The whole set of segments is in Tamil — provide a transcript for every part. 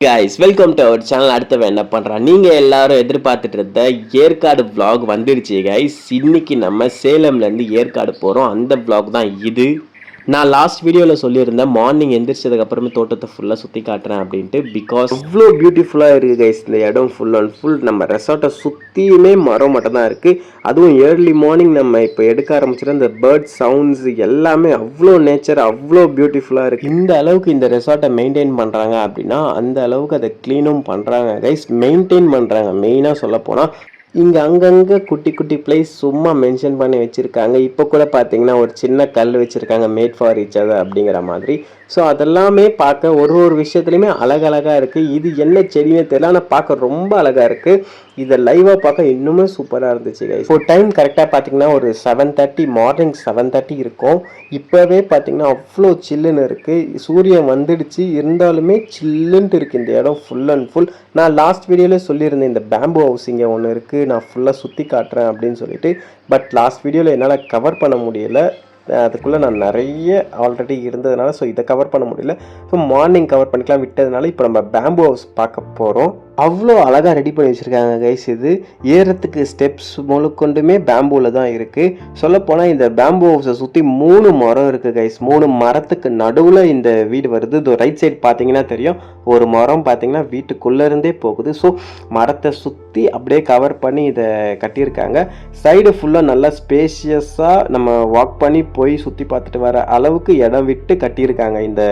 guys, welcome to our channel. அடுத்து என்ன பண்றோம்? நீங்க எல்லாரும் எதிர்பார்த்துட்டு இருந்த ஏற்காடு vlog வந்துருச்சு guys. இன்னைக்கு நம்ம சேலம்ல இருந்து ஏற்காடு போறோம். அந்த vlog தான் இது. நான் லாஸ்ட் வீடியோவில் சொல்லியிருந்தேன் மார்னிங் எந்திரிச்சதுக்கு அப்புறமே தோட்டத்தை ஃபுல்லாக சுற்றி காட்டுறேன் அப்படின்ட்டு. பிகாஸ் அவ்வளோ பியூட்டிஃபுல்லாக இருக்குது கைஸ் இந்த இடம். ஃபுல் அண்ட் ஃபுல் நம்ம ரெசார்ட்டை சுற்றியுமே மரம் மட்டும் தான் இருக்குது. அதுவும் ஏர்லி மார்னிங் நம்ம இப்போ எடுக்க ஆரம்பிச்சிட இந்த பேர்ட் சவுண்ட்ஸ் எல்லாமே அவ்வளோ நேச்சர் அவ்வளோ பியூட்டிஃபுல்லாக இருக்குது. இந்த அளவுக்கு இந்த ரெசார்ட்டை மெயின்டைன் பண்ணுறாங்க அப்படின்னா அந்த அளவுக்கு அதை க்ளீனும் பண்ணுறாங்க கைஸ், மெயின்டைன் பண்ணுறாங்க. மெயினாக சொல்ல போனால் இங்கே அங்கங்கே குட்டி குட்டி பிளேஸ் சும்மா மென்ஷன் பண்ணி வச்சுருக்காங்க. இப்போ கூட பார்த்தீங்கன்னா ஒரு சின்ன கல் வச்சுருக்காங்க, மேட் ஃபார் ஈச் அதர் அப்படிங்கிற மாதிரி. ஸோ அதெல்லாமே பார்க்க ஒரு விஷயத்துலையுமே அழகழகாக இருக்குது. இது என்ன செடினே தெரியல, ஆனால் பார்க்க ரொம்ப அழகாக இருக்குது. இதை லைவாக பார்க்க இன்னுமே சூப்பராக இருந்துச்சு கைஸ். இப்போ டைம் கரெக்டாக பார்த்தீங்கன்னா ஒரு 7:30 மார்னிங் 7:30 இருக்கும். இப்போவே பார்த்தீங்கன்னா அவ்வளோ சில்லுன்னு இருக்குது. சூரியன் வந்துடுச்சு, இருந்தாலுமே சில்லுன்ட்டு இருக்குது இந்த இடம் ஃபுல் அண்ட் ஃபுல். நான் லாஸ்ட் வீடியோவில் சொல்லியிருந்தேன் இந்த பேம்பு ஹவுஸ் இங்கே ஒன்று இருக்குது, நான் ஃபுல்லாக சுற்றி காட்டுறேன் அப்படின்னு சொல்லிட்டு. பட் லாஸ்ட் வீடியோவில் என்னால் கவர் பண்ண முடியலை, அதுக்குள்ளே நான் நிறைய ஆல்ரெடி இருந்ததுனால. ஸோ இதை கவர் பண்ண முடியல. ஸோ மார்னிங் கவர் பண்ணிக்கலாம் விட்டதுனால இப்போ நம்ம பேம்பு ஹவுஸ் பார்க்க போகிறோம். அவ்வளோ அழகாக ரெடி பண்ணி வச்சுருக்காங்க கைஸ். இது ஏறத்துக்கு ஸ்டெப்ஸ் முழுக்கொண்டுமே பேம்பூவில் தான் இருக்குது. சொல்லப்போனால் இந்த பேம்பு ஹவுஸை சுற்றி 3 மரம் இருக்குது கைஸ். 3 மரத்துக்கு நடுவில் இந்த வீடு வருது. இது ரைட் சைடு பார்த்தீங்கன்னா தெரியும், ஒரு மரம் பார்த்தீங்கன்னா வீட்டுக்குள்ளேருந்தே போகுது. ஸோ மரத்தை சுற்றி அப்படியே கவர் பண்ணி இதை கட்டியிருக்காங்க. சைடு ஃபுல்லாக நல்லா ஸ்பேஷியஸாக நம்ம வாக் பண்ணி போய் சுற்றி பார்த்துட்டு வர அளவுக்கு இடம் விட்டு கட்டியிருக்காங்க இந்த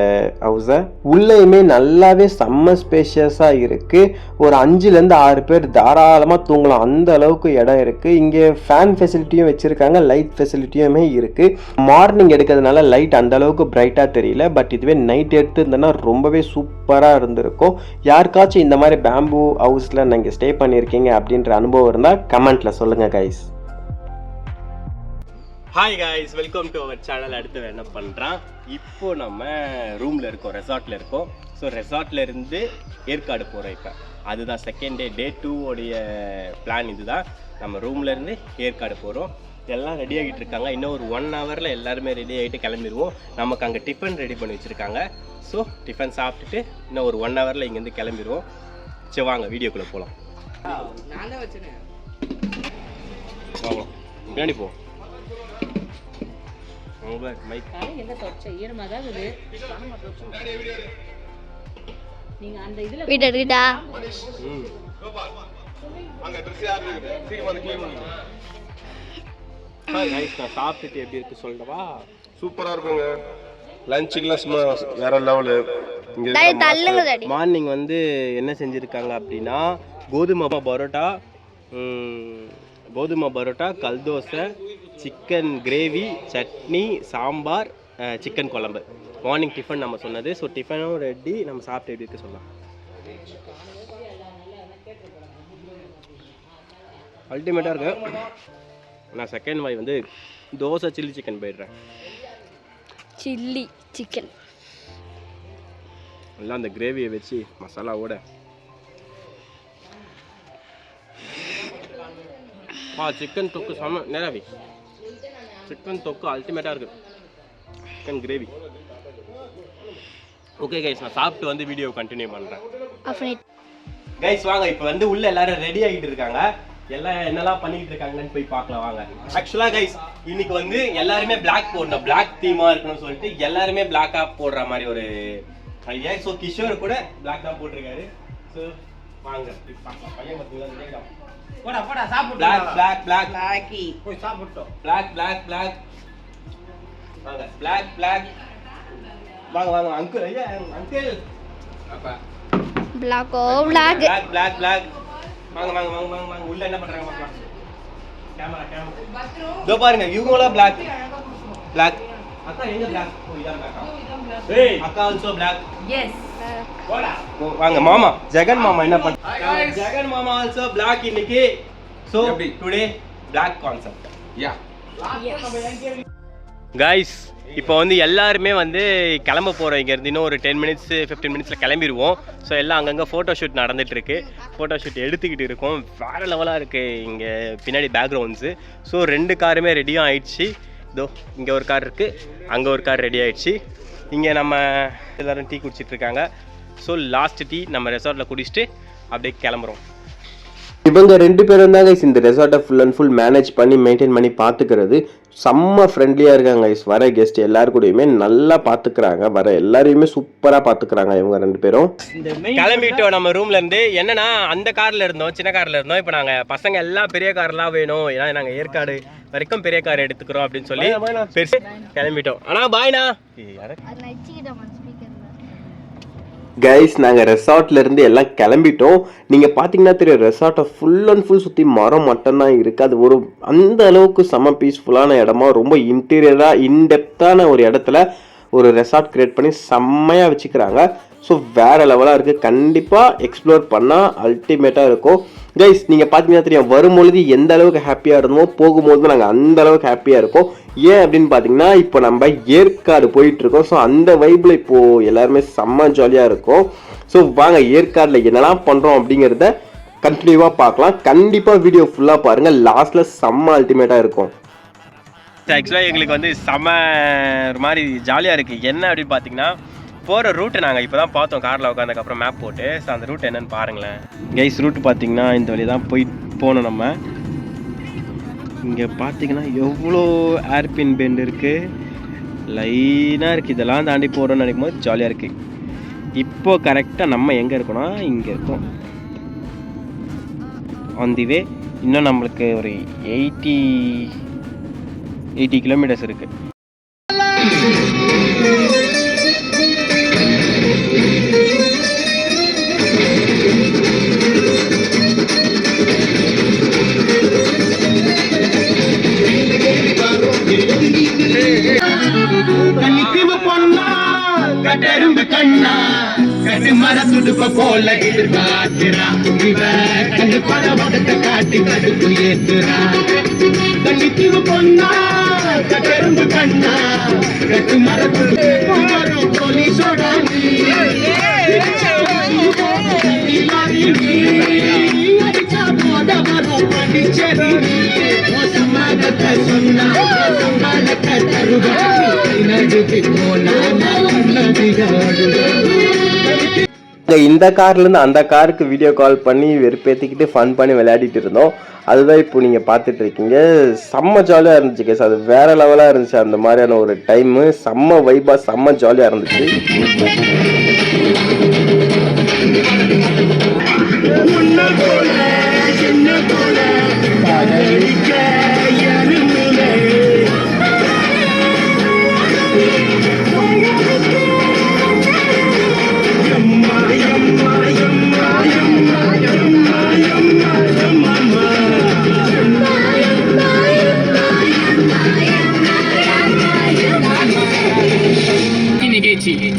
ஹவுஸை. உள்ளேயுமே நல்லாவே செம்ம ஸ்பேஷியஸாக இருக்குது. ஒரு 5லேருந்து 6 பேர் தாராளமாக தூங்கலாம், அந்த அளவுக்கு இடம் இருக்குது. இங்கே ஃபேன் ஃபெசிலிட்டியும் வச்சுருக்காங்க, லைட் ஃபெசிலிட்டியுமே இருக்குது. மார்னிங் எடுக்கிறதுனால லைட் அந்த அளவுக்கு பிரைட்டாக தெரியல. பட் இதுவே நைட் எடுத்துருந்தேன்னா ரொம்பவே சூப்பராக இருந்திருக்கும். யாருக்காச்சும் இந்த மாதிரி பேம்பு ஹவுஸில் நீங்கள் ஸ்டே பண்ணியிருக்கீங்க அப்படின்ற அனுபவம் இருந்தால் கமெண்ட்டில் சொல்லுங்கள் guys. Hi guys, welcome to our channel. அடுத்து என்ன பண்ணுறான், இப்போ நம்ம ரூமில் இருக்கோம், ரெசார்ட்டில் இருக்கோம். ஸோ ரெசார்ட்டில் இருந்து ஏற்காடு போகிறோம். இப்போ அதுதான் செகண்ட் டே 2 உடைய பிளான். இதுதான் நம்ம ரூம்லேருந்து ஏற்காடு போகிறோம். எல்லாம் ரெடி ஆகிட்டு இருக்காங்க. இன்னும் ஒரு 1 ஹவரில் எல்லாருமே ரெடி ஆகிட்டு கிளம்பிடுவோம். நமக்கு அங்கே டிஃபன் ரெடி பண்ணி வச்சுருக்காங்க. ஸோ டிஃபன் சாப்பிட்டுட்டு இன்னும் ஒரு 1 ஹவரில் இங்கேருந்து கிளம்பிடுவோம். சரி வாங்க வீடியோக்குள்ளே போகலாம். வாங்க பின்னாடி போவோம். வீட்டு எடுக்கிட்டா சாப்பிட்டுட்டு எப்படி இருக்கு சொல்லவா? சூப்பரா இருக்குங்க. லஞ்சுக்குலாம் சும்மா வேற லெவலு. மார்னிங் வந்து என்ன செஞ்சுருக்காங்க அப்படின்னா கோதுமை பரோட்டா, கல் dosa, chicken gravy, chutney, sambar, chicken குழம்பு. மார்னிங் டிஃபன் நம்ம சொன்னது. ஸோ டிஃபனும் ரெடி, நம்ம சாப்பிட்டு எப்படி இருக்கு சொல்லலாம். அல்டிமேட்டாக இருக்கு. நான் செகண்ட் வாய் வந்து தோசை சில்லி சிக்கன் போயிடுறேன். சில்லி சிக்கன் எல்லாம் அந்த கிரேவியை வச்சு மசாலாவோட சிக்கன் தொக்கு செம நேராவி. சிக்கன் தொக்கு அல்டிமேட்டாக இருக்குது. Chicken gravy. ஓகே கைஸ், நான் சாப்பிட்டு வந்து வீடியோ கண்டினியூ பண்ணுறேன். கைஸ் வாங்க, இப்போ வந்து உள்ள எல்லாரும் ரெடி ஆகிட்டு இருக்காங்க. எல்லாம் என்னெல்லாம் பண்ணிட்டு இருக்காங்கன்னு போய் பார்க்கலாம் வாங்க. ஆக்சுவலாக கைஸ் இன்னைக்கு வந்து எல்லாருமே பிளாக் போடணும், பிளாக் தீமாக இருக்கணும்னு சொல்லிட்டு எல்லாருமே பிளாக்காக போடுற மாதிரி ஒரு ஐடியா. ஸோ கிஷோர் கூட பிளாக் தான் போட்டிருக்காரு. ஸோ வாங்க பார்க்கலாம். பையன் பார்த்தீங்களா, போடா போடா சாப்பிடு. black blacky போய் சாப்பிட்டோம். black வாங்க black வாங்க அங்கிள். ஐயா அங்கிள் அப்பா black வாங்க உள்ள என்ன பண்றாங்க பார்க்கலாம். கேமரா இதோ பாருங்க, இவங்கலாம் black. அக்கா எங்க black? ஓ இதான் black. ஏய் அக்கா also black. yes போடா வாங்க. மாமா ஜெகன் மாமா என்ன பண்றாங்க? ஜெகன் மாமா also black இன்னைக்கு. So today black concept. Yeah. Guys, இப்போ வந்து எல்லாருமே வந்து கிளம்ப போகிறோம் இங்கேருந்து. இன்னும் ஒரு 10 minutes 15 minutesல கிளம்பிடுவோம். ஸோ எல்லாம் அங்கங்கே ஃபோட்டோ ஷூட் நடந்துகிட்ருக்கு. ஃபோட்டோ ஷூட் எடுத்துக்கிட்டு இருக்கோம். வேறு லெவலாக இருக்குது இங்கே பின்னாடி பேக்ரவுண்ட்ஸு. ஸோ 2 காருமே ரெடியும் ஆயிடுச்சு. இதோ இங்கே ஒரு கார் இருக்குது, அங்கே ஒரு கார் ரெடி ஆயிடுச்சு. இங்கே நம்ம எல்லோரும் டீ குடிச்சிட்ருக்காங்க. ஸோ லாஸ்ட் டீ நம்ம ரெசார்ட்டில் குடிச்சிட்டு அப்படியே கிளம்புறோம். இவங்க 2 பேரும் தான் கைஸ் இந்த ரெசார்ட்டை ஃபுல் அண்ட் ஃபுல் மேனேஜ் பண்ணி மெயின்டைன் பண்ணி பார்த்துக்கிறது. செம்ம ஃப்ரெண்ட்லியாக இருக்காங்க கைஸ். வர கெஸ்ட் எல்லாரு கூடயுமே நல்லா பார்த்துக்கிறாங்க. வர எல்லாரையுமே சூப்பராக பார்த்துக்கிறாங்க இவங்க 2 பேரும். கிளம்பிட்டோம் நம்ம ரூம்ல இருந்து. என்னன்னா அந்த கார்ல இருந்தோம், சின்ன கார்ல இருந்தோம். இப்போ நாங்கள் பசங்க எல்லாம் பெரிய கார்லாம் வேணும், ஏன்னா நாங்கள் ஏற்காடு வரைக்கும் பெரிய கார் எடுத்துக்கிறோம் அப்படின்னு சொல்லி பெருசு கிளம்பிட்டோம். ஆனால் பாய்னா கைஸ் நாங்கள் ரெசார்ட்லேருந்து எல்லாம் கிளம்பிட்டோம். நீங்கள் பார்த்தீங்கன்னா தெரியும், ரெசார்ட்டை ஃபுல் அண்ட் ஃபுல் சுற்றி மரம் மட்டும்தான் இருக்குது. அது ஒரு அந்த அளவுக்கு செம்ம பீஸ்ஃபுல்லான இடமா, ரொம்ப இன்டீரியராக இன்டெப்த்தான ஒரு இடத்துல ஒரு ரெசார்ட் க்ரியேட் பண்ணி செம்மையாக வச்சுக்கிறாங்க. ஸோ வேறு லெவலாக இருக்குது. கண்டிப்பாக எக்ஸ்ப்ளோர் பண்ணால் அல்டிமேட்டாக இருக்கும். கைஸ் நீங்கள் பார்த்தீங்கன்னா தெரியும், வரும்பொழுது எந்த அளவுக்கு ஹாப்பியாக இருந்தோமோ போகும்போது நாங்கள் அந்த அளவுக்கு ஹாப்பியாக இருக்கோம். ஏன் அப்படின்னு பார்த்தீங்கன்னா இப்போ நம்ம ஏற்காடு போயிட்டுருக்கோம். ஸோ அந்த வைப்பில் இப்போது எல்லாருமே செம்ம ஜாலியாக இருக்கும். ஸோ வாங்க ஏற்காடில் என்னெல்லாம் பண்ணுறோம் அப்படிங்கிறத கண்டினியூவாக பார்க்கலாம். கண்டிப்பாக வீடியோ ஃபுல்லாக பாருங்கள், லாஸ்ட்டில் செம்ம அல்டிமேட்டாக இருக்கும். ஆக்சுவலாக எங்களுக்கு வந்து செம்ம ஒரு மாதிரி ஜாலியாக இருக்குது. என்ன அப்படின்னு பார்த்தீங்கன்னா, போகிற ரூட்டை நாங்கள் இப்போ தான் பார்த்தோம் காரில் உட்காந்ததுக்கப்புறம் மேப் போட்டு. ஸோ அந்த ரூட் என்னன்னு பாருங்களேன் கைஸ். ரூட்டு பார்த்தீங்கன்னா இந்த வழி தான் போகணும் நம்ம. இங்கே பார்த்தீங்கன்னா எவ்வளோ ஏர்பின் பெண்ட் இருக்குது, லைனாக இருக்குது. இதெல்லாம் தாண்டி போகிறோன்னு நினைக்கும் போது ஜாலியாக இருக்குது. இப்போது கரெக்டாக நம்ம எங்கே இருக்கோன்னா இங்கே இருக்கோம் ஆன் தி வே. இன்னும் நம்மளுக்கு ஒரு 80 கிலோமீட்டர்ஸ் இருக்குது. கட்டெரும்பு கண்ணா கட்டு மர துடுப்ப போல எதிர்பார்க்கிறா. இவ கண்டு பட வடத்தை காட்டி கடுப்பு ஏத்துறா. கண்ணித்தீவு பொண்ணா கட்டெரும்பு கண்ணா கட்டு மர துடுப்பு போலீஸோட அடிச்சா போத வரும் படிச்சது மோசமாகத்தை சொன்னா சம்பாதத்தை தருவா. இந்த கார்லேருந்து அந்த காருக்கு வீடியோ கால் பண்ணி வெறுப்பேற்றிக்கிட்டு ஃபன் பண்ணி விளையாடிட்டு இருந்தோம். அதுதான் இப்போ நீங்கள் பார்த்துட்டு இருக்கீங்க. செம்ம ஜாலியாக இருந்துச்சு கேஸ். அது வேறு லெவலாக இருந்துச்சு. அந்த மாதிரியான ஒரு டைமு செம்ம வைபாக செம்ம ஜாலியாக இருந்துச்சு.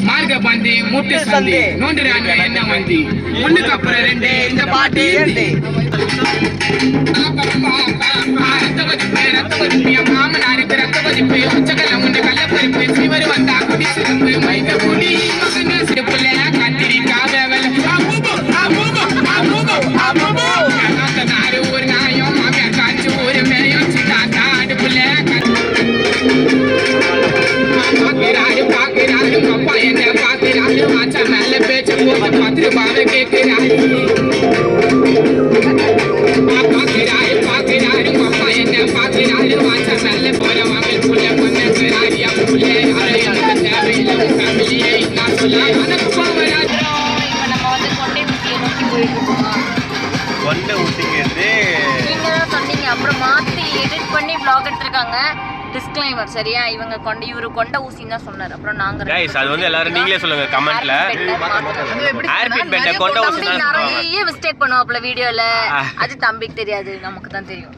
மார்க பந்தி முட்டு சந்தி நோண்டுறாங்க என்ன மந்தி ஒண்ணுக்கு அப்புறம் 2 இந்த பாட்டி மாமனாருக்கு ரத்த பதிப்பு உச்சக்கல்ல உண்டு கள்ளப்பருப்பு சிவரு வந்தா குடி சிறப்பு மைக்க குடி மகன சிறுப்புல கத்திரிக்காய் ஒரு நாயம் மாமியார் காய்ச்சி ஒரு மேயம் சித்தாத்தா அடுப்புல பாக்குறாரு அப்பா என்ன பாக்குறாரு மாச்சா மேல பேச்சு போட்டு 10 ரூபாவை கேட்கிறாரு. பாக்குறாரு அப்பா என்ன பாக்குறாரு மாச்சா மேல போற வாங்க புள்ள பொண்ணுறாரியா புள்ள யாரையும் தேவையில்லை ஃபேமிலியை நான் சொல்ல எனக்கு போவராது. நம்ம வந்து கொண்டை ஊசியை நோக்கி போயிட்டு இருக்கோம். கொண்டை ஊசிங்கிறது நீங்க தான் சொன்னீங்க, அப்புறம் மாத்தி எடிட் பண்ணி vlog எடுத்திருக்காங்க. டிஸ்க்ளைமர் சரியா, இவங்க இவரு கொண்ட ஊசின்னு தான் சொன்னார். அப்புறம் நாங்க கைஸ் அது வந்து எல்லாரும் நீங்களே சொல்லுங்க கமெண்ட்ல. ஏர்பின் பெண்ட கொண்ட ஊசி தான் நிறைய மிஸ்டேக் பண்ணுவாப்ல வீடியோல. அது தம்பிக்கு தெரியாது, நமக்கு தான் தெரியும்.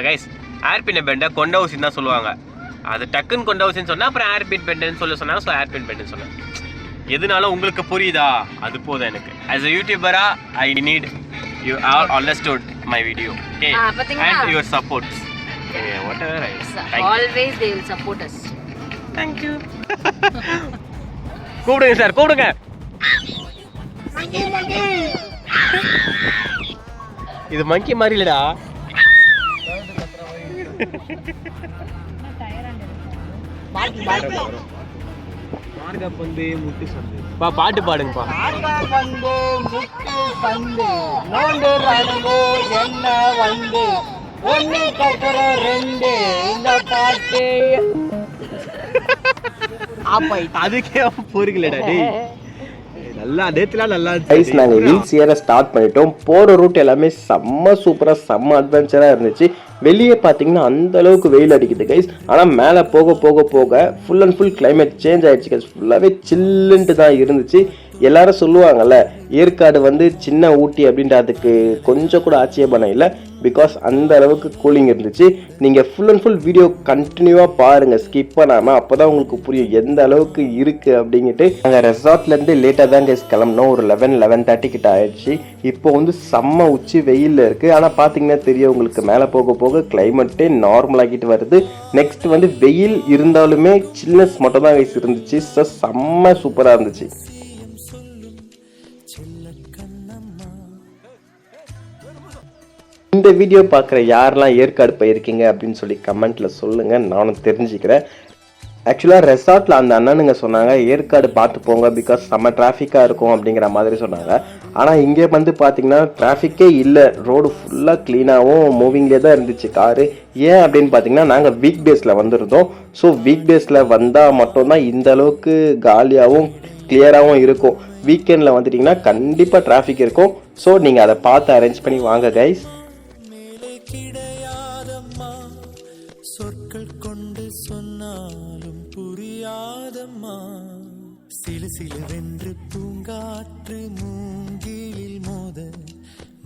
கைஸ் ஏர்பின் பெண்ட கொண்ட ஊசி தான் சொல்லுவாங்க. அது டக்குன்னு கொண்ட ஊசின்னு சொன்னா அப்புறம் ஏர்பின் பெண்ட்னு சொல்ல சொன்னாங்க. ஸோ ஏர்பின் பெண்ட்னு சொன்னேன். எதுனாலும் உங்களுக்கு புரியுதா? அது போதும் எனக்கு. as a YouTuber I need you all understood my video, okay, and your support. Whatever I always they will support us. Thank you. கூப்பிடுங்க சார், கூப்பிடுங்க. இது மங்கி மாதிரி இல்லடா. பாட்டு பாடுங்கப்பா. அதுக்கே பொறுக்கலடா டேய். நல்லா டேட்லாம் நல்லா கைஸ் நாங்கள் ஹில்ஸ் ஏற ஸ்டார்ட் பண்ணிட்டோம். போகிற ரூட் எல்லாமே செம்ம சூப்பராக செம்ம அட்வென்ச்சராக இருந்துச்சு. வெளியே பார்த்தீங்கன்னா அந்த அளவுக்கு வெயில் அடிக்குது கைஸ். ஆனால் மேலே போக போக போக full and full climate change ஆகிடுச்சு கைஸ். ஃபுல்லாகவே சில்லுன்ட்டு தான் இருந்துச்சு. எல்லாரும் சொல்லுவாங்கல்ல ஏற்காடு வந்து சின்ன ஊட்டி அப்படின்ற, அதுக்கு கொஞ்சம் கூட ஆச்சரியப்படம் இல்லை. பிகாஸ் அந்த அளவுக்கு கூலிங் இருந்துச்சு. நீங்கள் ஃபுல் அண்ட் ஃபுல் வீடியோ கண்டினியூவாக பாருங்கள், ஸ்கிப் பண்ணாமல். அப்போ தான் உங்களுக்கு புரியும் எந்த அளவுக்கு இருக்குது அப்படிங்கிட்டு. நாங்கள் ரெசார்ட்லேருந்து லேட்டாக தான் கைஸ் கிளம்பினோம். ஒரு 11-11:30 கிட்ட ஆயிடுச்சு. இப்போ வந்து செம்ம உச்சி வெயிலில் இருக்குது. ஆனால் பார்த்தீங்கன்னா தெரியும் உங்களுக்கு, மேலே போக போக கிளைமேட்டே நார்மலாகிட்டு வருது. நெக்ஸ்ட் வந்து வெயில் இருந்தாலுமே சில்னஸ் மட்டும் தான் கைஸ் இருந்துச்சு. ஸோ செம்ம சூப்பராக இருந்துச்சு. இந்த வீடியோ பார்க்குற யாரெல்லாம் ஏற்காடு போயிருக்கீங்க அப்படின்னு சொல்லி கமெண்ட்டில் சொல்லுங்கள், நானும் தெரிஞ்சுக்கிறேன். ஆக்சுவலாக ரெசார்ட்டில் அந்த அண்ணனுங்க சொன்னாங்க ஏற்காடு பார்த்து போங்க பிகாஸ் செம்ம டிராஃபிக்காக இருக்கும் அப்படிங்கிற மாதிரி சொன்னாங்க. ஆனால் இங்கே வந்து பார்த்திங்கன்னா டிராஃபிக்கே இல்லை. ரோடு ஃபுல்லாக க்ளீனாகவும் மூவிங்லேயே தான் இருந்துச்சு காரு. ஏன் அப்படின்னு பார்த்தீங்கன்னா நாங்கள் வீக் டேஸில் வந்திருந்தோம். ஸோ வீக் டேஸில் வந்தால் மட்டும்தான் இந்த அளவுக்கு காலியாகவும் கிளியராகவும் இருக்கும். வீக்கெண்டில் வந்துட்டிங்கன்னா கண்டிப்பாக டிராஃபிக் இருக்கும். ஸோ நீங்கள் அதை பார்த்து அரேஞ்ச் பண்ணி வாங்க கைஸ். சொற்கள் கொண்டு சொன்னாலும் புரியாதம்மா, சிலு சிலுவென்று பூங்காற்று மூங்கிலில் மோத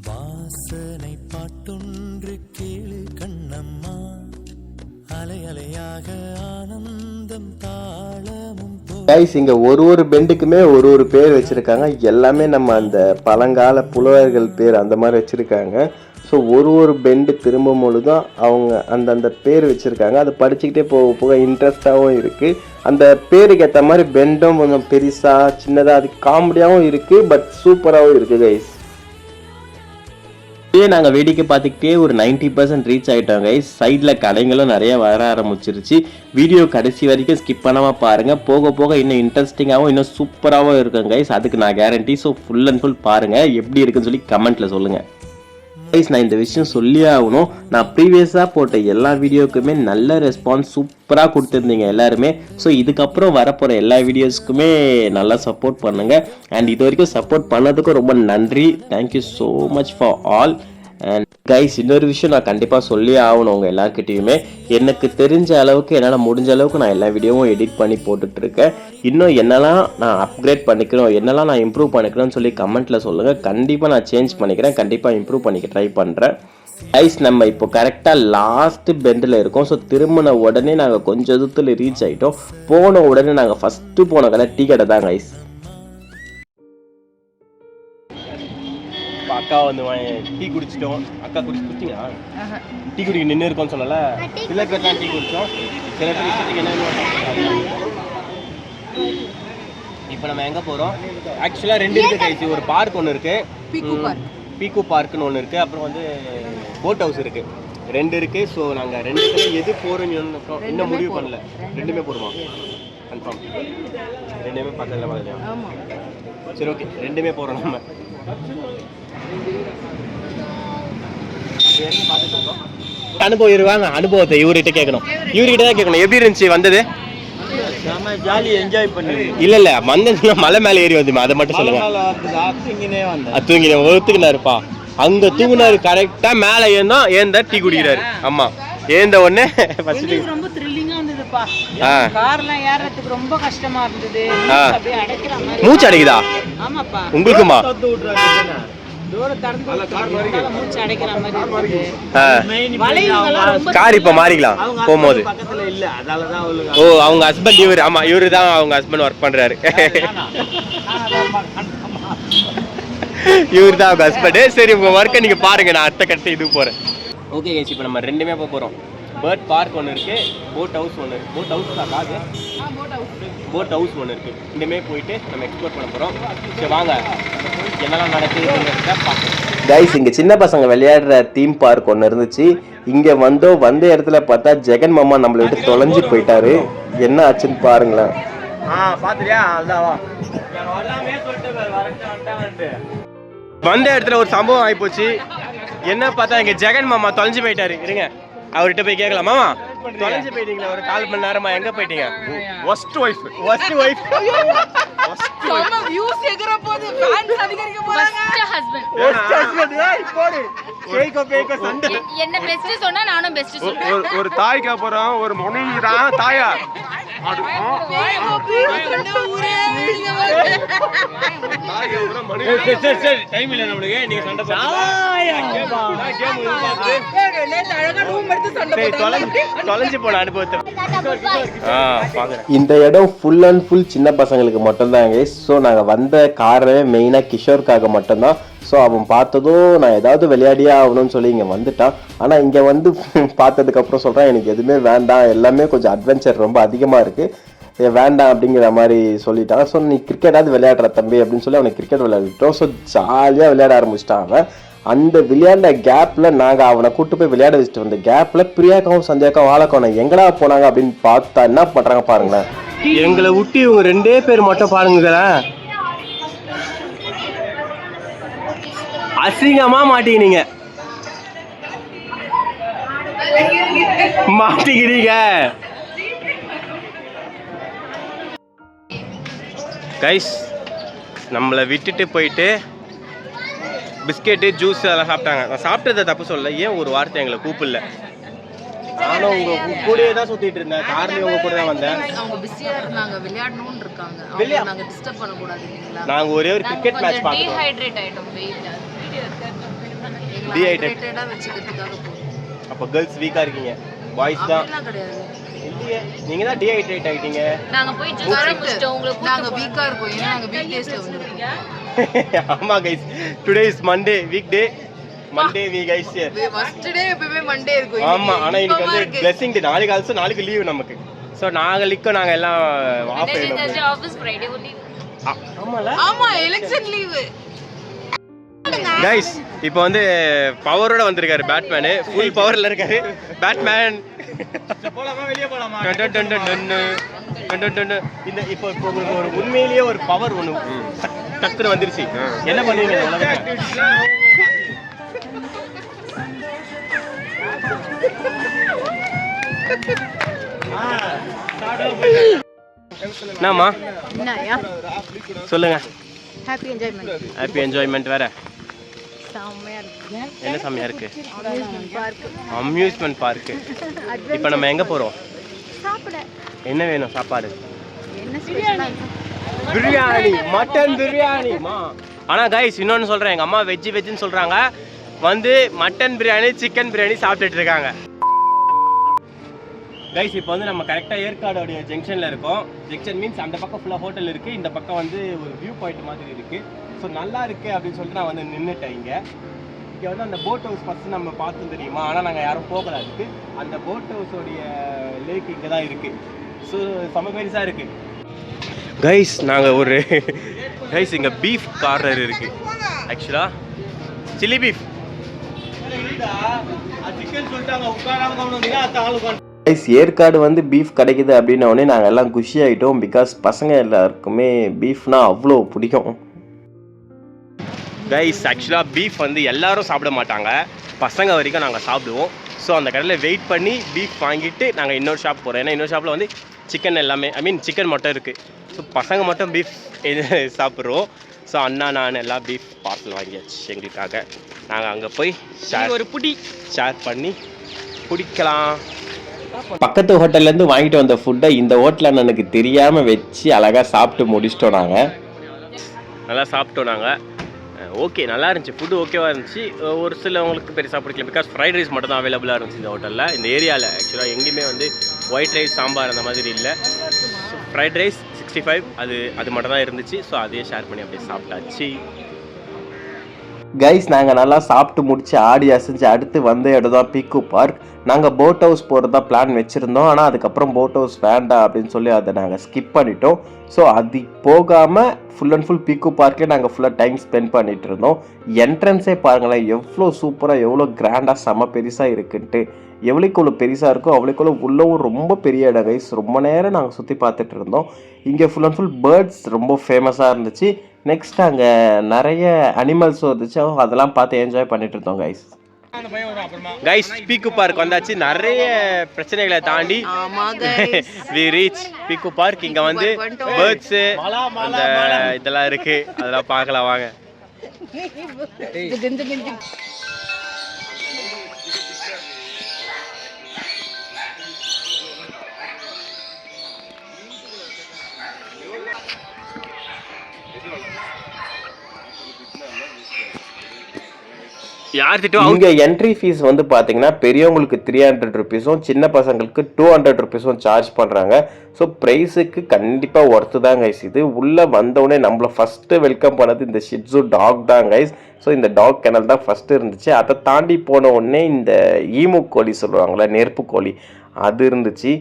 வாசனை பாட்டொன்று கேளு கண்ணம்மா, அலை அலையாக ஆனந்தம் தாளமும். கைஸ் இங்கே ஒரு பெண்டுக்குமே ஒரு பேர் வச்சுருக்காங்க. எல்லாமே நம்ம அந்த பழங்கால புலவர்கள் பேர் அந்த மாதிரி வச்சுருக்காங்க. ஸோ ஒரு பெண்டு திரும்பும் பொழுது தான் அவங்க அந்த பேர் வச்சுருக்காங்க. அதை படிச்சுக்கிட்டே போக போக இன்ட்ரெஸ்டாகவும் இருக்குது. அந்த பேருக்கு ஏற்ற மாதிரி பெண்டும் கொஞ்சம் பெருசாக சின்னதாக அது காமெடியாகவும் இருக்குது, பட் சூப்பராகவும் இருக்குது கைஸ். இதே நாங்கள் வேடிக்கை பார்த்துக்கிட்டே ஒரு 90% ரீச் ஆகிட்டோம் கைஸ். சைடில் கடைங்களும் நிறைய வர ஆரம்பிச்சிருச்சு. வீடியோ கடைசி வரைக்கும் ஸ்கிப் பண்ணாமல் பாருங்கள். போக போக இன்னும் இன்ட்ரெஸ்டிங்காகவும் இன்னும் சூப்பராகவும் இருக்கும் கைஸ், அதுக்கு நான் guarantee. So full and full பாருங்கள், எப்படி இருக்குன்னு சொல்லி கமெண்ட்டில் சொல்லுங்கள் கைஸ். நான் இந்த விஷயம் சொல்லியே ஆகணும், நான் ப்ரீவியஸாக போட்ட எல்லா வீடியோக்குமே நல்ல ரெஸ்பான்ஸ் சூப்பராக கொடுத்துருந்தீங்க எல்லாருமே. ஸோ இதுக்கப்புறம் வரப்போகிற எல்லா வீடியோஸ்க்குமே நல்லா சப்போர்ட் பண்ணுங்கள். அண்ட் இது வரைக்கும் சப்போர்ட் பண்ணதுக்கும் ரொம்ப நன்றி. Thank you so much for all. And guys இன்னொரு விஷயம் நான் கண்டிப்பாக சொல்லி ஆகணும் உங்கள் எல்லாருக்கிட்டையுமே. எனக்கு தெரிஞ்ச அளவுக்கு என்னால் முடிஞ்ச அளவுக்கு நான் எல்லா வீடியோவும் எடிட் பண்ணி போட்டுட்ருக்கேன். இன்னும் என்னெல்லாம் நான் அப்கிரேட் பண்ணிக்கிறோம், என்னெல்லாம் நான் இம்ப்ரூவ் பண்ணிக்கிறேன்னு சொல்லி கமெண்ட்டில் சொல்லுங்கள். கண்டிப்பாக நான் சேஞ்ச் பண்ணிக்கிறேன், கண்டிப்பாக இம்ப்ரூவ் பண்ணிக்க ட்ரை பண்ணுறேன் கைஸ். நம்ம இப்போ கரெக்டாக லாஸ்ட்டு பெண்டில் இருக்கோம். ஸோ திரும்பின உடனே நாங்கள் கொஞ்சம் தூரத்தில் ரீச் ஆகிட்டோம். போன உடனே நாங்கள் ஃபஸ்ட்டு போன கடை டீ கடை தான் கைஸ். அக்கா வந்து டீ குடிச்சிட்டோம். அக்கா குடிச்சிட்டீங்க? டீ குடிக்க நின்று இருக்கோம்னு சொன்னல, சில பேர் தான் டீ குடித்தோம், சில பேர் இஷ்டத்துக்கு என்ன. இப்போ நம்ம எங்கே போகிறோம்? ஆக்சுவலாக 2 இருக்குது கைஸ். ஒரு பார்க் ஒன்று இருக்குது, பீக்கு பார்க்குன்னு ஒன்று இருக்குது. அப்புறம் வந்து போட் ஹவுஸ் இருக்குது, 2 இருக்குது. ஸோ நாங்கள் 2 எது போகிறோன்னு இன்னும் முடிவு பண்ணல. 2மே போடுமா கன்ஃபார்ம்? 2மே பக்கத்தில் பார்க்கலையா? சரி ஓகே, 2மே போகிறோம் நம்ம. அனுபவம் இருவாங்க, அனுபவத்தை இவர்கிட்ட கேட்கணும். இவர்கிட்ட தான் கேட்கணும், எப்படி இருந்துச்சு வந்தது? ஜாலி என்ஜாய் பண்ணி. இல்ல வந்ததுன்னா மலை மேல ஏறி வந்துமா, அதை மட்டும் சொல்லுங்க. தூங்கினே ஒத்துக்கினாருப்பா. அங்க தூங்கினாரு கரெக்டா. மேல ஏந்தா டீ குடிக்கிறாரு. ஆமா, ஏந்த உடனே ரொம்ப த்ரில்லிங்கா இருந்ததுப்பா. கார்லாம் ஏறதுக்கு ரொம்ப கஷ்டமா இருந்தது. மூச்சு அடைக்குதா? ஆமாப்பா. உங்களுக்குமா? கார் இப்ப மாறிக்கலாம் போகும்போது. ஓ அவங்க ஹஸ்பண்ட் இவரு. ஆமா இவரு தான் அவங்க ஹஸ்பண்ட் ஒர்க் பண்றாரு. இவரு தான் அவங்க ஹஸ்பண்ட். சரி உங்க ஒர்க்கை நீங்க பாருங்க, நான் அடுத்த கட்ட இது போறேன். ஓகே கைஸ், இப்போ நம்ம 2மே போகிறோம். பேர்ட் பார்க் ஒன்று இருக்குது, போட் ஹவுஸ் ஒன்று. போட் ஹவுஸ் தான் காது, போட் ஹவுஸ் ஒன்று இருக்குது. 2மே போயிட்டு நம்ம எக்ஸ்ப்ளோர் பண்ண போகிறோம். சரி வாங்க, என்னெல்லாம் நடக்குதுங்கிறத பார்க்கலாம் கைஸ். இங்கே சின்ன பசங்க விளையாடுற தீம் பார்க் ஒன்று இருந்துச்சு. இங்கே வந்த இடத்துல பார்த்தா ஜெகன் மாமா நம்மளை விட்டு தொலைஞ்சு போயிட்டாரு. என்ன ஆச்சுன்னு பாருங்களேன். பாத்துறியா? வந்த இடத்துல ஒரு சம்பவம் ஆயிப்போச்சு. என்ன பார்த்தா எங்க ஜெகன் மாமா தொலைஞ்சு போயிட்டாரு. இருங்க அவர்கிட்ட போய் கேட்கலாம். மாமா தொலைஞ்சு போயிட்டீங்களா? ஒரு 1/4 மணி நேரமா எங்க போயிட்டீங்க? ஒஸ்ட் ஒய்ஃப் என்ன பெஸ்ட் சொன்னா நானும் பெஸ்ட் சொல்றேன். ஒரு தாய்க்கு அப்புறம் ஒரு மனைவி தான் தாயார். டைம் இல்ல நம்மளுக்கு. நீங்க சண்டை தொலைஞ்சு போன அனுபவத்தை இந்த இடம் ஃபுல் அண்ட் ஃபுல் சின்ன பசங்களுக்கு மட்டும்தாங்க. ஸோ நாங்கள் வந்த காரணமே மெயினாக கிஷோருக்காக மட்டும்தான். ஸோ அவன் பார்த்ததும் நான் ஏதாவது விளையாடியே ஆகணும்னு சொல்லி இங்கே வந்துட்டான். ஆனால் இங்கே வந்து பார்த்ததுக்கப்புறம் சொல்கிறான் எனக்கு எதுவுமே வேண்டாம், எல்லாமே கொஞ்சம் அட்வென்ச்சர் ரொம்ப அதிகமாக இருக்குது, வேண்டாம் அப்படிங்கிற மாதிரி சொல்லிட்டான். ஸோ நீ கிரிக்கெட்டாவது விளையாடுற தம்பி அப்படின்னு சொல்லி அவனுக்கு கிரிக்கெட் விளையாடிட்டோம். ஸோ ஜாலியாக விளையாட ஆரம்பிச்சிட்டான் அவன். அந்த விளையாண்ட கேப்பில் நாங்கள் அவனை கூட்டு போய் விளையாட வச்சுட்டு வந்த கேப்பில் பிரியாக்காவும் சந்தியாக்காவும் வாழக்காவும் எங்கடா போனாங்க அப்படின்னு பார்த்தா என்ன பண்ணுறாங்க பாருங்களேன். எங்களை விட்டு இவங்க 2 பேர் மட்டும் பாருங்க. அசிங்கமா மாட்டிக்கிறீங்க கைஸ். நம்மளை விட்டுட்டு போயிட்டு பிஸ்கெட்டு ஜூஸ் அதெல்லாம் சாப்பிட்டாங்க. நான் சாப்பிட்டதை தப்பு சொல்ல, ஏன் ஒரு வார்த்தை எங்களை கூப்பிடல. நானும் உங்க கூடயே தான் சுத்திட்டு இருந்தேன். கார்லயே உங்க கூட தான் வந்தேன். அவங்க பிஸியா இருந்தாங்க, விளையாடணும்னு இருக்காங்க. நாங்க டிஸ்டர்ப் பண்ண கூடாது இல்லீங்களா? நாங்க ஒரே ஒரு கிரிக்கெட் மேட்ச் பார்த்தோம். டீஹைட்ரேட் ஆயிட்டோம். வெயிட் டீஹைட்ரேட்டடா வெச்சிக்கிறதுக்காக போறோம். அப்ப गर्ल्स வீக்கா இருக்கீங்க, பாய்ஸ் தான் கிடையாது. இல்லையே, நீங்க தான் டீஹைட்ரேட் ஆயிட்டீங்க. நாங்க போய் ஜூஸ் குடிச்சிட்டோம். உங்களுக்கு நாங்க வீக்கா இருக்கோம். ஏன்னா நாங்க வீக் டேஸ்ல வந்திருக்கோம். ஆமா guys, today is Monday, weekday. Monday week guys. First day எப்பவே மண்டே இருக்கும். ஆமா, ஆனா இன்னைக்கு வந்து பிளெஸிங் டே. நாளைக்கு ஆல்சோ நாளைக்கு லீவ் நமக்கு. சோ நாங்க எல்லாம் ஆஃப் ஆயிடும். Office Friday leave. ஆமால? ஆமா, எலெக்ஷன் லீவ். கைஸ் இப்போ வந்து பவரோட வந்திருக்காரு பேட்மேன். ஃபுல் பவர்ல இருக்காரு பேட்மேன். போலாமா, வெளிய போலாமா? இந்த இப்போ உங்களுக்கு ஒரு உண்மையிலேயே ஒரு பவர் ஒன்று டக்குன்னு வந்துருச்சு. என்ன பண்ணுவீங்க இந்த உலகத்துல? என்னம்மா சொல்லுங்க. Happy enjoyment. ஹாப்பி என்ஜாய்மெண்ட் வேற செம்மையா இருக்கு. என்ன செம்மையா இருக்கு? Amusement park. இப்போ நம்ம எங்க போறோம்? சாப்பிட. என்ன வேணும் சாப்பாடு? என்ன ஸ்பெஷலா? பிரியாணி, மட்டன் பிரியாணிமா. ஆனா கைஸ் இன்னொன்னு சொல்றேன், எங்க அம்மா வெஜ்ஜுன்னு சொல்றாங்க. வந்து மட்டன் பிரியாணி, சிக்கன் பிரியாணி சாப்பிட்டுட்டு இருக்காங்க. கைஸ் இப்போ வந்து நம்ம கரெக்டாக ஏற்காடோடைய ஜங்ஷனில் இருக்கோம். ஜங்ஷன் மீன்ஸ் அந்த பக்கம் ஃபுல்லாக ஹோட்டல் இருக்குது, இந்த பக்கம் வந்து ஒரு வியூ பாயிண்ட் மாதிரி இருக்குது. ஸோ நல்லா இருக்குது அப்படின்னு சொல்லிட்டு நான் வந்து நின்றுட்டேன். இங்கே வந்து அந்த போட் ஹவுஸ் ஃபஸ்ட்டு நம்ம பார்த்தோம் தெரியுமா, ஆனால் நாங்கள் யாரும் போகல. அதுக்கு அந்த போட் ஹவுஸோடைய லேக் இங்கே தான் இருக்குது. ஸோ செம்ம பெருசாக இருக்குது கைஸ். நாங்கள் ஒரு கைஸ் இங்கே பீஃப் கார்னர் இருக்குது. ஆக்சுவலாக சில்லி பீஃப் சிக்கன் சொல்லிட்டாங்க. உட்காராம ஏற்காடு வந்து பீஃப் கிடைக்குது அப்படின்னோடனே நாங்கள் எல்லாம் குஷி ஆகிட்டோம். பிகாஸ் பசங்க எல்லாருக்குமே பீஃப்னா அவ்வளோ பிடிக்கும். கைஸ் ஆக்சுவலாக பீஃப் வந்து எல்லாரும் சாப்பிட மாட்டாங்க, பசங்க வரைக்கும் நாங்கள் சாப்பிடுவோம். ஸோ அந்த கடையில் வெயிட் பண்ணி பீஃப் வாங்கிட்டு நாங்கள் இன்னொரு ஷாப் போகிறோம். ஏன்னா இன்னொரு ஷாப்பில் வந்து சிக்கன் எல்லாமே சிக்கன் மட்டும் இருக்குது. ஸோ பசங்க மட்டும் பீஃப் சாப்பிட்றோம். ஸோ அண்ணா நான் எல்லாம் பீஃப் பார்சல் வாங்கியாச்சு எங்களுக்காக. நாங்கள் அங்கே போய் ஒரு ஷேர் பண்ணி குடிக்கலாம். பக்கத்து ஹோட்டல்லேருந்து வாங்கிட்டு வந்த ஃபுட்டை இந்த ஹோட்டலில் எனக்கு தெரியாமல் வச்சு அழகாக சாப்பிட்டு முடிச்சிட்டோம். நல்லா சாப்பிட்டோம் நாங்கள். ஓகே, நல்லா இருந்துச்சு, ஃபுட்டு ஓகேவாக இருந்துச்சு. ஒரு சிலவங்களுக்கு பெருசாக பிடிக்கல. பிகாஸ் ஃப்ரைட் ரைஸ் மட்டும் தான் அவைலபிளாக இருந்துச்சு இந்த ஹோட்டலில். இந்த ஏரியாவில் ஆக்சுவலாக எங்கேயுமே வந்து ஒயிட் ரைஸ் சாம்பார் அந்த மாதிரி இல்லை. ஃப்ரைட் ரைஸ் 65 அது மட்டும் தான் இருந்துச்சு. ஸோ அதையே ஷேர் பண்ணி அப்படியே சாப்பிட்டாச்சு. கைஸ் நாங்கள் நல்லா சாப்பிட்டு முடிச்சு ஆடி அசைஞ்சு அடுத்து வந்த இடம் தான் பீக்கு பார்க். நாங்கள் போட் ஹவுஸ் போகிறதா பிளான் வச்சுருந்தோம். ஆனால் அதுக்கப்புறம் போட் ஹவுஸ் வேண்டாம் அப்படின்னு சொல்லி அதை நாங்கள் ஸ்கிப் பண்ணிட்டோம். ஸோ அது போகாமல் ஃபுல் அண்ட் ஃபுல் பீக்கு பார்க்கே நாங்கள் ஃபுல்லாக டைம் ஸ்பெண்ட் பண்ணிகிட்டு இருந்தோம். என்ட்ரன்ஸே பாருங்களேன் எவ்வளோ சூப்பராக எவ்வளோ கிராண்டாக செம பெருசாக இருக்குன்ட்டு. எவ்வளோக்கு எவ்வளோ பெருசாக இருக்கோ அவ்வளோக்கு எவ்வளோ உள்ளவும் ரொம்ப பெரிய இடம் கைஸ். ரொம்ப நேரம் நாங்கள் சுற்றி பார்த்துட்டு இருந்தோம். இங்கே ஃபுல் அண்ட் ஃபுல் பேர்ட்ஸ் ரொம்ப ஃபேமஸாக இருந்துச்சு. நெக்ஸ்ட் அங்கே நிறைய அனிமல்ஸும் இருந்துச்சு, அதெல்லாம் பார்த்து என்ஜாய் பண்ணிட்டு இருந்தோம் கைஸ். கைஸ் பீக்கு பார்க் வந்தாச்சு. நிறைய பிரச்சனைகளை தாண்டி வி ரீச் பீக்கு பார்க். இங்க வந்து பேர்ட்ஸ் அந்த இதெல்லாம் இருக்கு, அதெல்லாம் பார்க்கலாம் வாங்க. இங்கே என்ட்ரி ஃபீஸ் வந்து பார்த்தீங்கன்னா பெரியவங்களுக்கு 300 ருபீஸும் சின்ன பசங்களுக்கு 200 ருபீஸும் சார்ஜ் பண்ணுறாங்க. ஸோ ப்ரைஸுக்கு கண்டிப்பாக ஒர்த்து தான் கைஸ். இது உள்ளே வந்தோடனே நம்மளை ஃபஸ்ட்டு வெல்கம் பண்ணது இந்த ஷிட்ஸு டாக் தான் கைஸ். ஸோ இந்த டாக் கெனல் தான் ஃபஸ்ட்டு இருந்துச்சு. அதை தாண்டி போன உடனே இந்த ஈமு கோழி சொல்லுவாங்களே, நெருப்பு கோழி, அது இருந்துச்சு.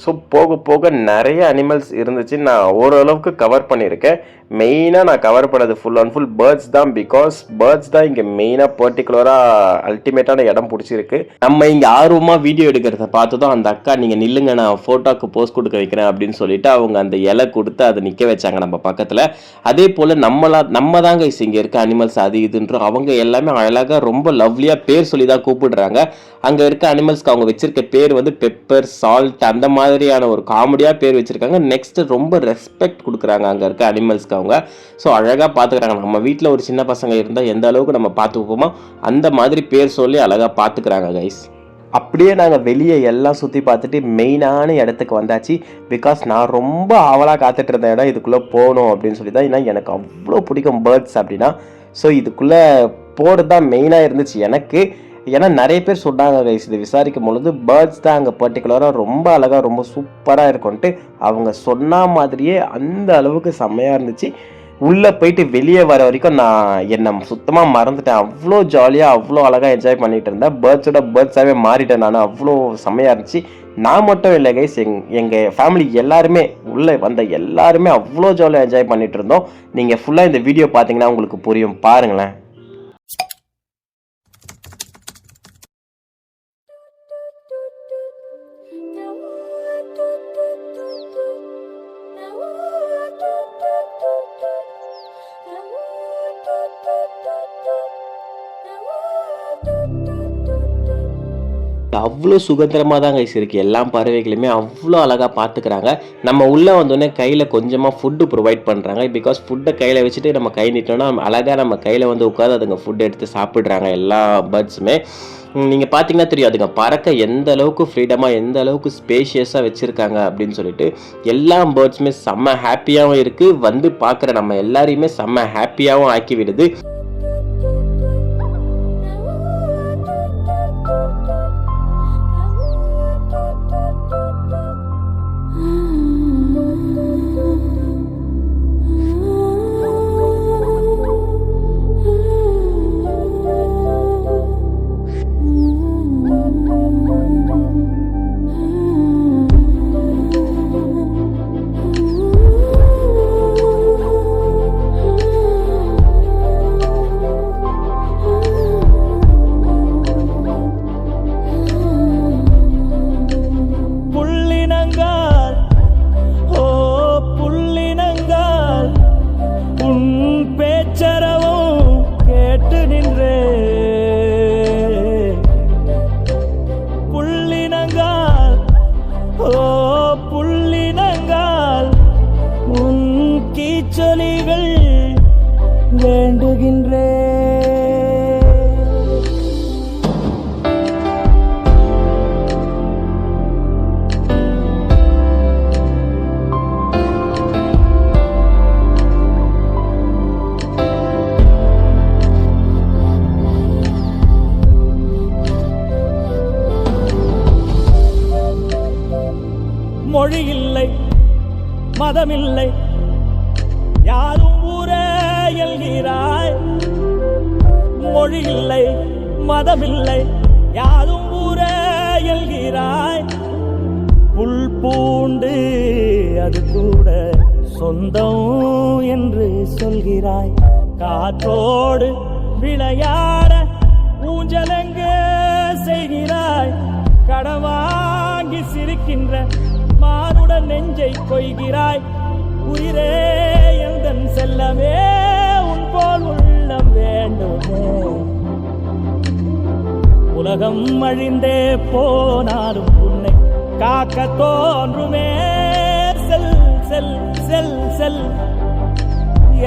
ஸோ போக போக நிறைய அனிமல்ஸ் இருந்துச்சு. நான் ஓரளவுக்கு கவர் பண்ணியிருக்கேன். மெயினாக நான் கவர் பண்ணது ஃபுல் அண்ட் ஃபுல் பேர்ட்ஸ் தான். பிகாஸ் பேர்ட்ஸ் தான் இங்கே மெயினாக பர்டிகுலராக அல்டிமேட்டான இடம் பிடிச்சிருக்கு. நம்ம இங்கே ஆர்வமாக வீடியோ எடுக்கிறத பார்த்து தான் அந்த அக்கா நீங்கள் நில்லுங்க நான் ஃபோட்டோக்கு போஸ்ட் கொடுக்க வைக்கிறேன் அப்படின்னு சொல்லிட்டு அவங்க அந்த இலை கொடுத்து அதை நிற்க வச்சாங்க நம்ம பக்கத்தில். அதே போல் நம்ம தாங்க இங்கே இருக்க அனிமல்ஸ் அது இதுன்றோம். அவங்க எல்லாமே அழகாக ரொம்ப லவ்லியாக பேர் சொல்லி தான் கூப்பிடுறாங்க. அங்கே இருக்க அனிமல்ஸ்க்கு அவங்க வச்சிருக்க பேர் வந்து பெப்பர், சால்ட், அந்த மாதிரியான ஒரு காமெடியாக பேர் வச்சுருக்காங்க. நெக்ஸ்ட் ரொம்ப ரெஸ்பெக்ட் கொடுக்குறாங்க அங்கே இருக்க அனிமல்ஸ்க்கு அவங்க. ஸோ அழகாக பார்த்துக்கிறாங்க. நம்ம வீட்டில் ஒரு சின்ன பசங்க இருந்தால் எந்த அளவுக்கு நம்ம பார்த்துப்போமோ அந்த மாதிரி பேர் சொல்லி அழகாக பார்த்துக்கிறாங்க கைஸ். அப்படியே நாங்கள் வெளியே எல்லாம் சுற்றி பார்த்துட்டு மெயினான இடத்துக்கு வந்தாச்சு. பிகாஸ் நான் ரொம்ப ஆவலாக காத்துட்டு இருந்த இடம் இதுக்குள்ளே போகணும் அப்படின்னு சொல்லி தான். ஏன்னா எனக்கு அவ்வளோ பிடிக்கும் பேர்ட்ஸ் அப்படின்னா. ஸோ இதுக்குள்ளே போகிறது தான் மெயினாக இருந்துச்சு எனக்கு. ஏன்னா நிறைய பேர் சொன்னாங்க கைஸ், இது விசாரிக்கும் பொழுது பேர்ட்ஸ் தான் அங்கே பர்டிகுலராக ரொம்ப அழகாக ரொம்ப சூப்பராக இருக்கும்ன்ட்டு. அவங்க சொன்ன மாதிரியே அந்த அளவுக்கு செம்மையாக இருந்துச்சு. உள்ளே போயிட்டு வெளியே வர வரைக்கும் நான் என்னை சுத்தமாக மறந்துட்டேன். அவ்வளோ ஜாலியாக அவ்வளோ அழகாக என்ஜாய் பண்ணிகிட்டு இருந்தேன். பேர்ட்ஸாகவே மாறிட்டேன் நான். அவ்வளோ செம்மையாக இருந்துச்சு. நான் மட்டும் இல்லை கைஸ், எங்கள் ஃபேமிலி எல்லாருமே உள்ளே வந்த எல்லாருமே அவ்வளோ ஜாலியாக என்ஜாய் பண்ணிகிட்டு இருந்தோம். நீங்கள் ஃபுல்லாக இந்த வீடியோ பார்த்தீங்கன்னா உங்களுக்கு புரியும், பாருங்களேன். அவ்வளோ சுதந்திரமாக தான் கைஸ் இருக்குது. எல்லா பறவைகளுமே அவ்வளோ அழகாக பார்த்துக்கிறாங்க. நம்ம உள்ளே வந்தோடனே கையில் கொஞ்சமாக ஃபுட்டு ப்ரொவைட் பண்ணுறாங்க. பிகாஸ் ஃபுட்டை கையில் வச்சுட்டு நம்ம கை நீட்டோன்னா அழகாக நம்ம கையில் வந்து உட்காந்து அதுங்க ஃபுட் எடுத்து சாப்பிட்றாங்க எல்லா பேர்ட்ஸுமே. நீங்கள் பார்த்தீங்கன்னா தெரியும் அதுங்க பறக்க எந்த அளவுக்கு ஃப்ரீடமாக எந்த அளவுக்கு ஸ்பேஷியஸாக வச்சுருக்காங்க அப்படின்னு சொல்லிட்டு. எல்லா பேர்ட்ஸுமே செம்ம ஹாப்பியாகவும் இருக்குது. வந்து பார்க்குற நம்ம எல்லாரையுமே செம்ம ஹாப்பியாகவும் ஆக்கி விடுது. மொழி இல்லை மதமில்லை யாரும் ஊரே எல்கிறாய். மொழி இல்லை மதமில்லை யாரும் ஊரே எல்கிறாய். புல் பூண்டு அது கூட சொந்தம் என்று சொல்கிறாய். காற்றோடு விளையாட ஊஞ்சலெங்கே செய்கிறாய். கடன் வாங்கி சிரிக்கின்ற மானுடன் நெஞ்சை கொய்கிறாய். உயிரே எந்தன் செல்லமே உன் போல் உள்ளம் வேண்டுமே. உலகம் அழிந்தே போனாலும் உன்னை காக்க தோன்றுமே. செல் செல் செல் செல்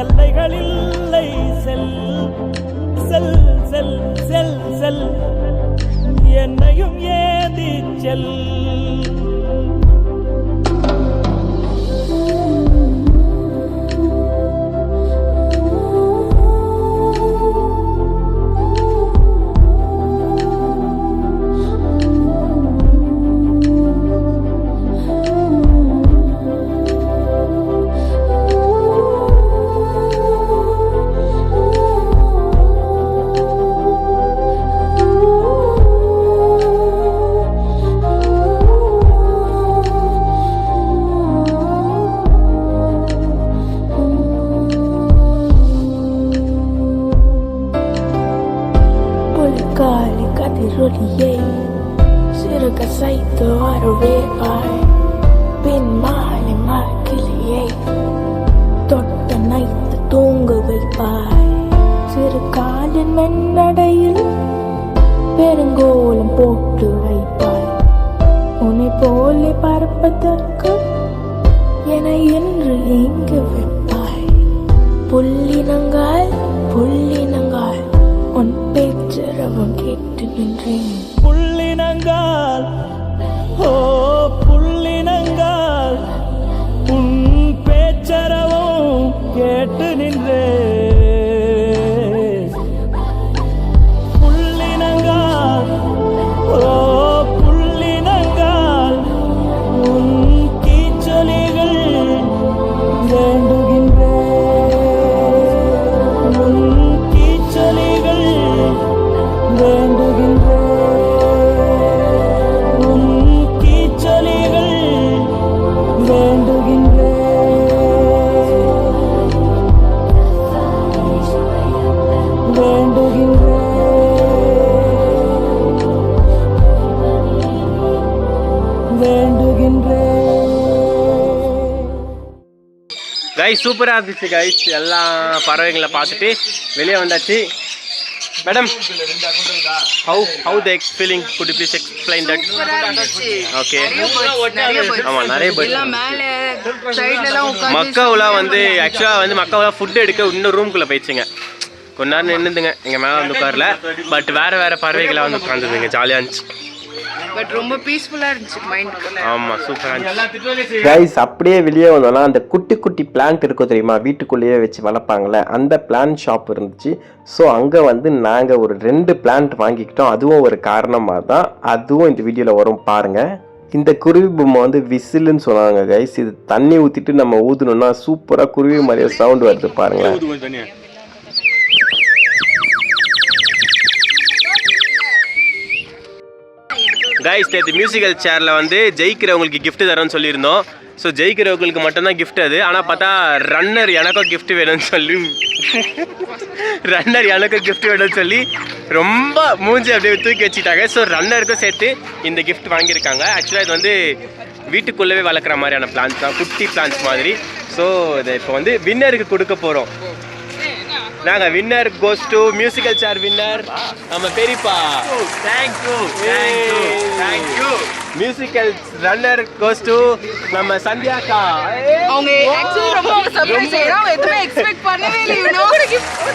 எல்லைகள் இல்லை. செல் செல் செல் செல் செல் என்னையும் ஏந்தி செல். கதிரொலியை சிறுக சைத்து வரவேற்பாய். பின் மாலை மகிழியை தொட்ட நைத்து தூங்க வைப்பாய். சிறு காலின் மென்னடையில் பெருங்கோலம் போட்டு வைப்பாய். உன்னை போலே பறப்பதற்கு என என்று எங்கு வைப்பாய். புள்ளினங்கால் புள்ளினங்கால் உன் பேச்சரவம் கேட்டு நின்றேன். புள்ளினங்கால் ஓ புள்ளினங்கால் உன் பேச்சரவம் கேட்டு நின்றேன். புள்ளினங்கால் ஓ புள்ளினங்கால் உன் கீச்சொலிகள் வேண்டுகின்றேன். கைஸ் சூப்பராக இருந்துச்சு கைஸ். எல்லாம் பறவைகளை பார்த்துட்டு வெளியே வந்தாச்சு. Madam how the feeling, could you please explain that? Okay. ஆமாம், நிறைய பேர்ட். மக்காவுலாம் வந்து ஆக்சுவலாக வந்து மக்காவுலாம் ஃபுட் எடுக்க இன்னும் ரூம்குள்ளே போயிடுச்சுங்க. கொஞ்ச நேரம் நின்றுதுங்க எங்கள் மேலே வந்து உட்காரல. பட் வேறு பறவைகளாக வந்து உட்காந்துதுங்க. ஜாலியாக இருந்துச்சு. பட் ரொம்ப பீஸ்ஃபுல்லா இருந்துச்சு மைண்ட். ஆமா, சூப்பரா இருந்துச்சு. கைஸ் அப்படியே வெளியே வந்தோம்னா அந்த குட்டி குட்டி பிளான்ட் இருக்கும் தெரியுமா, வீட்டுக்குள்ளேயே வச்சு வளர்ப்பாங்கள்ல, அந்த பிளான்ட் ஷாப் இருந்துச்சு. ஸோ அங்கே வந்து நாங்கள் ஒரு 2 பிளான்ட் வாங்கிக்கிட்டோம். அதுவும் ஒரு காரணமாக தான், அதுவும் இந்த வீடியோவில் வரும் பாருங்கள். இந்த குருவி பொம்மை வந்து விசிலுன்னு சொன்னாங்க கைஸ். இது தண்ணி ஊற்றிட்டு நம்ம ஊற்றணும்னா சூப்பராக குருவி மாதிரியே சவுண்ட் வருது பாருங்களேன். கைஸ் நேற்று மியூசிக்கல் சேரில் வந்து ஜெயிக்கிறவங்களுக்கு கிஃப்ட் தரோன்னு சொல்லியிருந்தோம். ஸோ ஜெயிக்கிறவங்களுக்கு மட்டும்தான் கிஃப்ட் அது. ஆனால் பார்த்தா ரன்னர் எனக்கும் கிஃப்ட் வேணும்னு சொல்லி ரொம்ப மூஞ்சி அப்படியே தூக்கி வச்சுட்டாங்க. ஸோ ரன்னருக்கும் சேர்த்து இந்த கிஃப்ட் வாங்கியிருக்காங்க. ஆக்சுவலாக இது வந்து வீட்டுக்குள்ளவே வளர்க்குற மாதிரியான பிளான்ஸ் தான், குட்டி பிளான்ஸ் மாதிரி. ஸோ இதை இப்போ வந்து வின்னருக்கு கொடுக்க போகிறோம். நாங்கள் winner goes to musical chair winner நம்ம பெரியப்பா. Thank you. Musical runner goes to நம்ம சந்தியாக்கா. அவங்க ஆக்சுவலி ரொம்ப சர்ப்ரைஸ் செய்றாங்க. எதுமே எக்ஸ்பெக்ட் பண்ணவே இல்லை.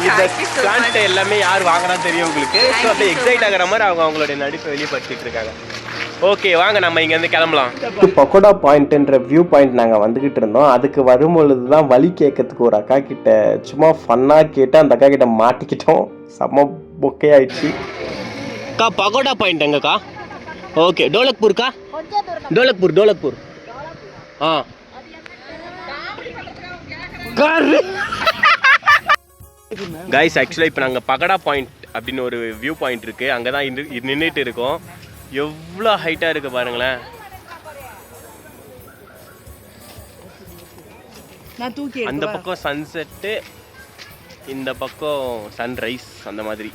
இந்த பிளான்ட் எல்லாமே யார் வாங்குறான்னு தெரியும் உங்களுக்கு. ஸோ அப்படியே எக்ஸைட் ஆகிற மாதிரி அவங்களுடைய நடிப்பை வெளிப்படுத்திட்டு இருக்காங்க. ஓகே, வாங்க நம்ம இங்கேருந்து கிளம்பலாம். பக்கோடா பாயிண்ட்ன்ற வியூ பாயிண்ட் நாங்கள் வந்துக்கிட்டு இருந்தோம். அதுக்கு வரும்பொழுது தான் வழி கேட்கறதுக்கு ஒரு அக்கா கிட்ட சும்மா ஃபன்னாக கேட்டு அந்த அக்கா கிட்ட மாட்டிக்கிட்டோம். செம்ம பொக்கே ஆயிடுச்சு. அக்கா பகோடா பாயிண்ட் எங்கக்கா? ஓகே, டோலக்பூர்க்கா? டோலக்பூர். ஆ கைஸ் ஆக்சுவலாக இப்போ நாங்கள் பகடா பாயிண்ட் அப்படின்னு ஒரு வியூ பாயிண்ட் இருக்குது. அங்கே தான் நின்றுட்டு இருக்கோம். எவ்வளோ ஹைட்டாக இருக்குது பாருங்களேன். அந்த பக்கம் சன்செட்டு, இந்த பக்கம் சன்ரைஸ், அந்த மாதிரி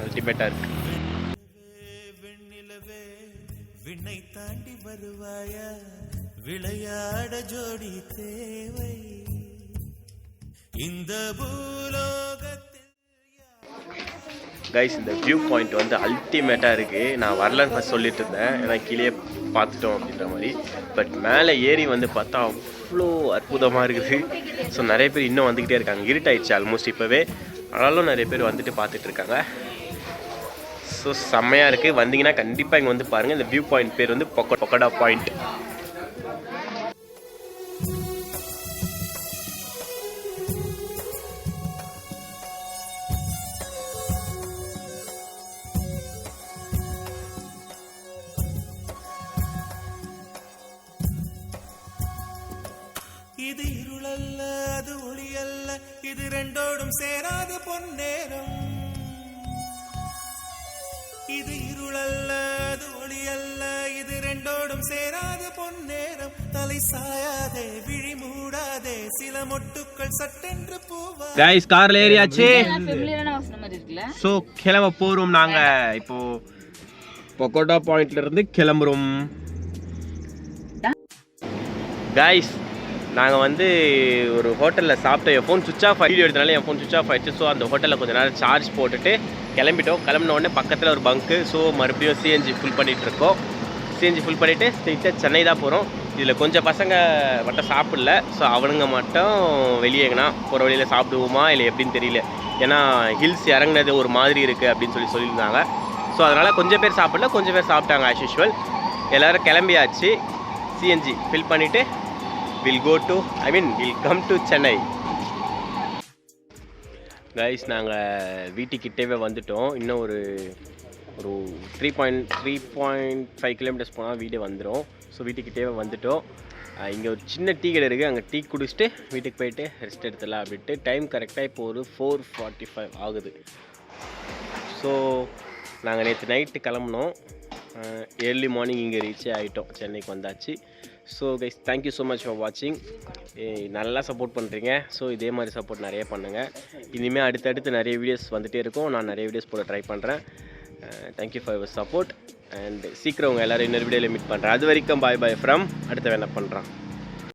அல்டிமேட்டாக இருக்கு. விண்ணை தாண்டி வருவாயா விளையாட ஜோடி தேவை இந்த பூலோகத்தில். கைஸ் இந்த வியூ பாயிண்ட் வந்து அல்டிமேட்டாக இருக்குது. நான் வரலன்னு ஃபஸ்ட் சொல்லிட்டு இருந்தேன், ஏன்னா கீழே பார்த்துட்டோம் அப்படின்ற மாதிரி. பட் மேலே ஏறி வந்து பார்த்தா அவ்வளோ அற்புதமாக இருக்குது. ஸோ நிறைய பேர் இன்னும் வந்துக்கிட்டே இருக்காங்க. இருட்டாயிடுச்சு ஆல்மோஸ்ட் இப்போவே, ஆனாலும் நிறைய பேர் வந்துட்டு பார்த்துட்டு இருக்காங்க. ஸோ செம்மையாக இருக்குது. வந்தீங்கன்னா கண்டிப்பாக இங்கே வந்து பாருங்கள். இந்த வியூ பாயிண்ட் பேர் வந்து பொக்கடா பாயிண்ட். இது இருளல்ல அது ஒளியல்ல இது ரெண்டோடும் சேராத பொன்னேரம். இது இருளல்ல அது ஒளியல்ல இது ரெண்டோடும் சேராத பொன்னேரம். தலை சாயாதே விழி மூடாதே சில மொட்டுக்கள் சட்டென்று பூவா. கைஸ் கார்ல ஏறியாச்சு. ஃபெமிலியரான வாசனை மாதிரி இருக்குல்ல. ஸோ கிளம்ப போகிறோம் நாங்கள். இப்போது பொக்கோடா பாயிண்ட்லேருந்து கிளம்புறோம். கைஸ் நாங்கள் வந்து ஒரு ஹோட்டலில் சாப்பிட்டோம். என் ஃபோன் சுவிச் ஆஃப் வீடியோ எடுத்தனால என் ஃபோன் சுவிச் ஆஃப் ஆகிடுச்சு. ஸோ அந்த ஹோட்டலில் கொஞ்சம் நேரம் சார்ஜ் போட்டுட்டு கிளம்பிட்டோம். கிளம்பின உடனே பக்கத்தில் ஒரு பங்க்கு. ஸோ மறுபடியும் சிஎன்ஜி ஃபுல் பண்ணிகிட்ருக்கோம். சிஎன்ஜி ஃபுல் பண்ணிவிட்டு ஸ்ட்ரெயிட்டாக சென்னை தான் போகிறோம். இதில் கொஞ்சம் பசங்க மட்டும் சாப்பிடல. ஸோ அவனுங்க மட்டும் வெளியே எங்கன்னா போகிற வழியில் சாப்பிடுவோமா இல்லை எப்படின்னு தெரியல. ஏன்னா ஹில்ஸ் இறங்குனது ஒரு மாதிரி இருக்குது அப்படின்னு சொல்லியிருந்தாங்க. ஸோ அதனால் கொஞ்சம் பேர் சாப்பிடல, கொஞ்சம் பேர் சாப்பிட்டாங்க ஆஸ் யூஷுவல். எல்லோரும் கிளம்பியாச்சு. சிஎன்ஜி ஃபில் பண்ணிவிட்டு we'll come to Chennai. Guys நாங்கள் வீட்டுக்கிட்டேவே வந்துட்டோம். இன்னும் ஒரு 3.5 கிலோமீட்டர்ஸ் போனால் வீடு வந்துடும். ஸோ வீட்டுக்கிட்டேவே வந்துட்டோம். இங்கே ஒரு சின்ன டீ கடை இருக்குது. அங்கே டீ குடிச்சிட்டு வீட்டுக்கு போயிட்டு ரெஸ்ட் எடுத்துடலாம் அப்படின்ட்டு. டைம் கரெக்டாக இப்போ ஒரு 4:45 ஆகுது. ஸோ நாங்கள் நேற்று நைட்டு கிளம்புனோம். ஏர்லி மார்னிங் இங்கே ரீச் ஆகிட்டோம். சென்னைக்கு வந்தாச்சு. So guys thank you so much for வாட்சிங். நல்லா சப்போர்ட் பண்ணுறீங்க. ஸோ இதே மாதிரி சப்போர்ட் நிறைய பண்ணுங்கள். இனிமேல் அடுத்தடுத்து நிறைய வீடியோஸ் வந்துகிட்டே இருக்கும். நான் நிறைய வீடியோஸ் போட ட்ரை பண்ணுறேன். Thank you for your support. And சீக்கிரம் உங்கள் எல்லோரும் இன்னொரு வீடியோவில் மீட் பண்ணுறேன். அது வரைக்கும் பாய் பாய் ஃப்ரம் அடுத்த வேலை பண்ணுறான்.